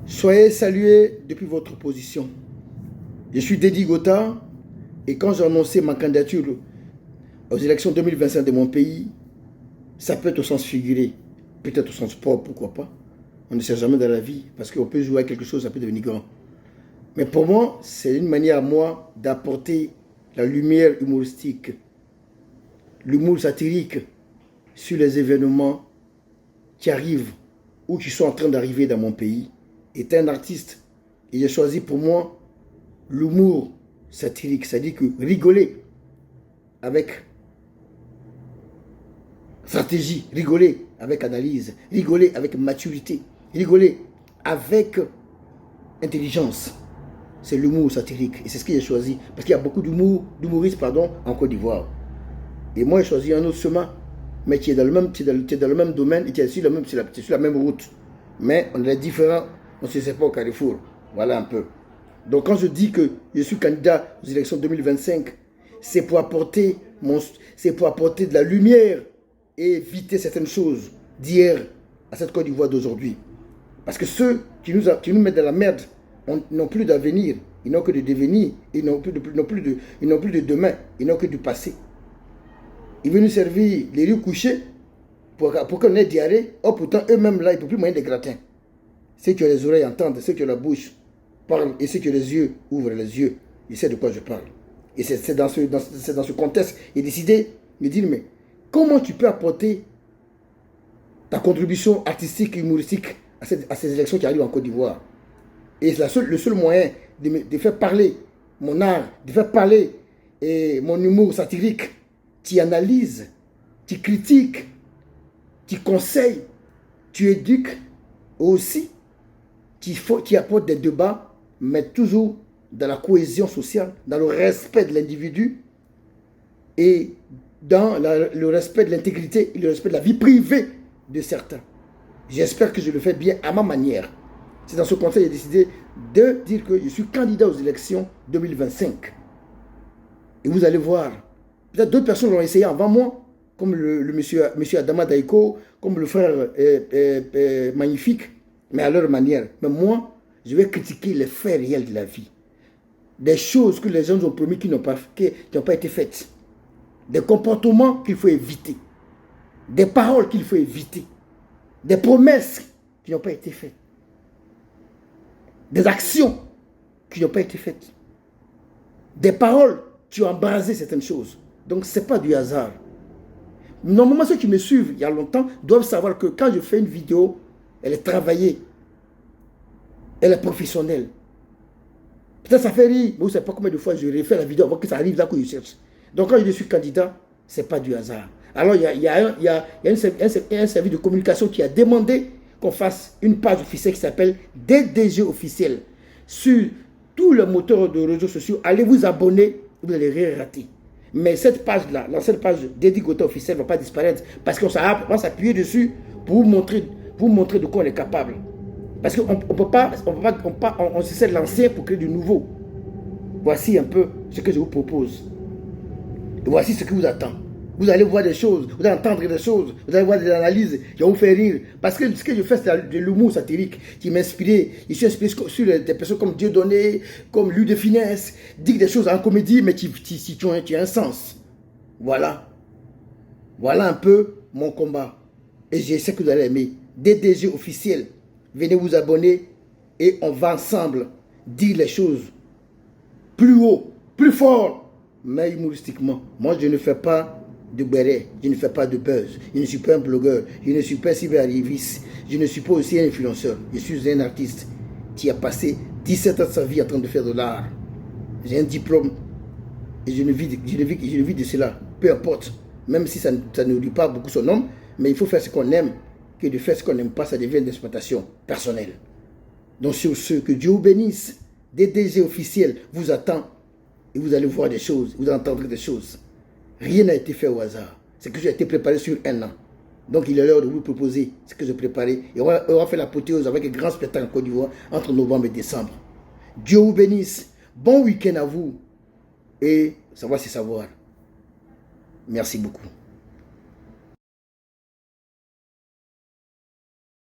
Soyez salués depuis votre position. Je suis Dédi Gota et quand j'ai annoncé ma candidature aux élections 2025 de mon pays, ça peut être au sens figuré, peut-être au sens propre, pourquoi pas. On ne sait jamais dans la vie, parce qu'on peut jouer à quelque chose, ça peut devenir grand. Mais pour moi, c'est une manière à moi d'apporter la lumière humoristique, l'humour satirique sur les événements qui arrivent ou qui sont en train d'arriver dans mon pays. Étant un artiste, et j'ai choisi pour moi l'humour satirique, c'est-à-dire que rigoler avec stratégie, rigoler avec analyse, rigoler avec maturité, rigoler avec intelligence. C'est l'humour satirique et c'est ce que j'ai choisi parce qu'il y a beaucoup d'humoristes en Côte d'Ivoire. Et moi j'ai choisi un autre chemin, mais qui est dans le même domaine et qui est sur la même route. Mais on est différents, on ne se sait pas au carrefour. Voilà un peu. Donc quand je dis que je suis candidat aux élections 2025, c'est pour apporter de la lumière et éviter certaines choses d'hier à cette Côte d'Ivoire d'aujourd'hui. Parce que ceux qui nous mettent dans la merde n'ont plus d'avenir, ils n'ont que de devenir, ils n'ont plus de demain, ils n'ont que du passé. Ils veulent nous servir les riz couchés pour qu'on ait diarrhée. Oh, pourtant, eux-mêmes là, ils ne peuvent plus moyen des gratins. Ceux qui ont les oreilles entendent, ceux qui ont la bouche parlent, et ceux qui ont les yeux ouvrent les yeux. Ils savent de quoi je parle. Et c'est dans ce contexte, j'ai décidé de dire, mais comment tu peux apporter ta contribution artistique et humoristique à ces élections qui arrivent en Côte d'Ivoire? Et le seul moyen de faire parler mon art, de faire parler mon humour satirique, tu analyses, tu critiques, tu conseilles, tu éduques, aussi tu apportes des débats, mais toujours dans la cohésion sociale, dans le respect de l'individu et dans le respect de l'intégrité et le respect de la vie privée de certains. J'espère que je le fais bien à ma manière. C'est dans ce contexte que j'ai décidé de dire que je suis candidat aux élections 2025. Et vous allez voir, peut-être d'autres personnes l'ont essayé avant moi, comme le monsieur Adama Daiko, comme le frère Magnifique, mais à leur manière. Mais moi, je vais critiquer les faits réels de la vie. Des choses que les gens ont promis qui n'ont pas été faites. Des comportements qu'il faut éviter. Des paroles qu'il faut éviter. Des promesses qui n'ont pas été faites. Des actions qui n'ont pas été faites. Des paroles qui ont embrasé certaines choses. Donc ce n'est pas du hasard. Normalement, ceux qui me suivent il y a longtemps doivent savoir que quand je fais une vidéo, elle est travaillée. Elle est professionnelle. Peut-être ça fait rire, mais vous ne savez pas combien de fois je refais la vidéo avant que ça arrive là que je cherche. Donc quand je suis candidat, ce n'est pas du hasard. Alors il y a un service de communication qui a demandé qu'on fasse une page officielle qui s'appelle DDG officiel. Sur tous les moteurs de réseaux sociaux, allez vous abonner, vous allez rien rater. Mais cette page-là, l'ancienne page Dédi Gota officiel ne va pas disparaître parce qu'on va s'appuyer dessus pour vous montrer de quoi on est capable. Parce qu'on ne peut pas, on se sert de l'ancien pour créer du nouveau. Voici un peu ce que je vous propose. Et voici ce qui vous attend. Vous allez voir des choses, vous allez entendre des choses, vous allez voir des analyses qui vont vous faire rire. Parce que ce que je fais, c'est de l'humour satirique qui m'a inspiré. Je suis inspiré sur des personnes comme Dieudonné, comme Louis de Finesse, dit des choses en comédie, mais qui ont un sens. Voilà. Voilà un peu mon combat. Et je sais que vous allez aimer. DDG officiel. Venez vous abonner et on va ensemble dire les choses plus haut, plus fort, mais humoristiquement. Moi, je ne fais pas de béret, je ne fais pas de buzz, je ne suis pas un blogueur, je ne suis pas un cyberarriviste, je ne suis pas aussi un influenceur. Je suis un artiste qui a passé 17 ans de sa vie en train de faire de l'art. J'ai un diplôme et je ne vis de cela, peu importe. Même si ça ne dit pas beaucoup son nom, mais il faut faire ce qu'on aime, que de faire ce qu'on n'aime pas, ça devient une exploitation personnelle. Donc sur ce, que Dieu vous bénisse, DDG officiel vous attend et vous allez voir des choses, vous allez entendre des choses. Rien n'a été fait au hasard. C'est que j'ai été préparé sur un an. Donc il est l'heure de vous proposer ce que j'ai préparé. Et on va faire l'apothéose avec un grand spectacle en Côte d'Ivoire entre novembre et décembre. Dieu vous bénisse. Bon week-end à vous. Et savoir c'est savoir. Merci beaucoup.